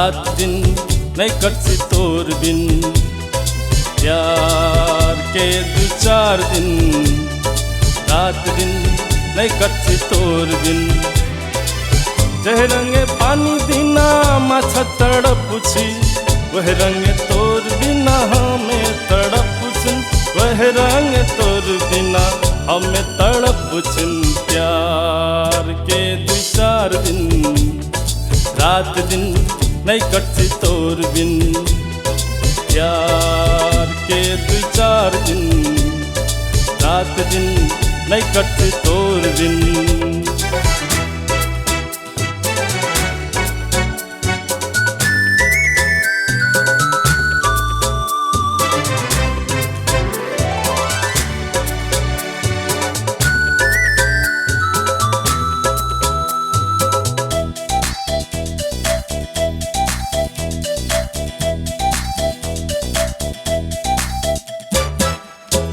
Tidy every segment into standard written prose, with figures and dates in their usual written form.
रात दिन नहीं कटसी तोर बिन। प्यार के दो चार दिन रात दिन नहीं कटसी तोर बिन। जह रंगे पानी बिना माछा तड़पुछी वह रंग तोर बिना हमें तड़पुछन। वह रंग तोर बिना हमें तड़पुछन। प्यार के दो चार दिन रात दिन नहीं कटसी तोर बिन। प्यार के दो चार दिन रात दिन नहीं कटसी तोर बिन।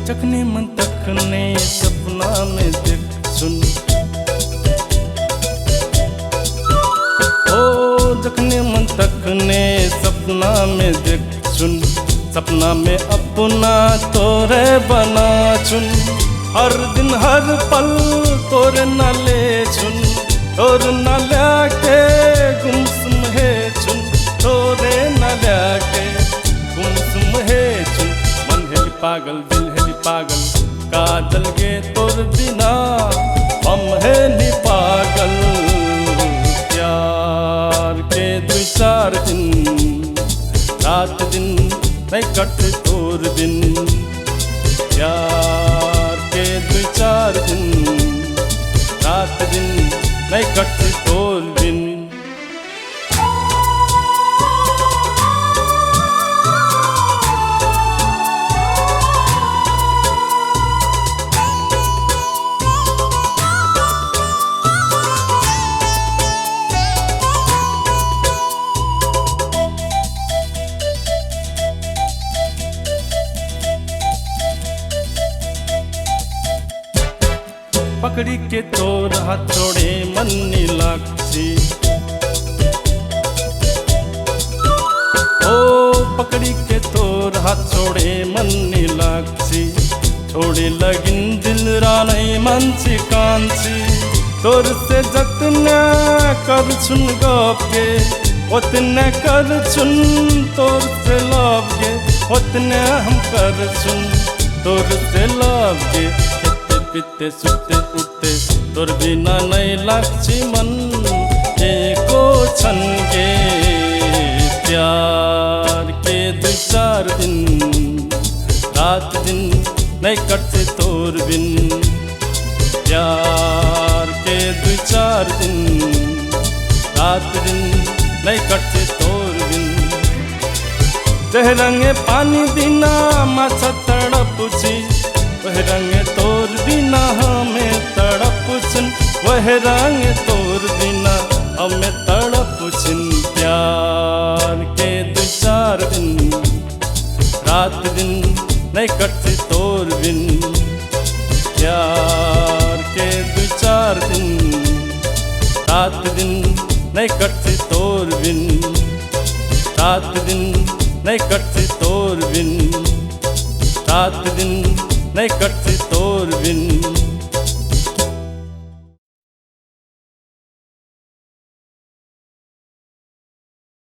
चखने मन तखने सपना में देख सुन। ओ जखने मन तखने सपना में देख सुन। सपना में अपना तोरे बना चुन। हर दिन हर पल तोरे न ले चुन। तोर न लाके गुमसुम है चुन। तोरे न लाके गुमसुम है चुन। मन है पागल दिल है पागल काजल गे तोर बिना हम है नी पागल। प्यार के दो चार दिन रात दिन नहीं कटसी तोर बिन। प्यार के दो चार दिन रात दिन नहीं कटसी तोर बिन। पकड़ी के तोर हाथ छोड़े मन नीलाक्षी। ओ पकड़ी के तोर हाथ छोड़े मन नीलाक्षी। छोड़े लगिन दिल रानी मनसी कांसी। तोर से जतना कर छुन गपके उतने कर छुन। तोर से लवगे उतने हम कर छुन। तोर से लवगे पीते सुते उठते तोर बिना नहीं लाक्षी मन। एको छन गे प्यार के दो चार दिन रात दिन नहीं कटसी तोर बिन। प्यार के दो चार दिन रात दिन नहीं कटसी तोर बिन। जह रंगे पानी बिना माछा तड़पुछी वह रंग तोर बिना हमें तड़पुछन। वह रंग तोर बिना हमें तड़पुछन। प्यार के दो चार दिन रात दिन नहीं कटसी तोर बिन। प्यार के दो चार दिन रात दिन नहीं कटसी तोर बिन। रात दिन नहीं कटसी तोर बिन। रात दिन नहीं कटसी तोर बिन।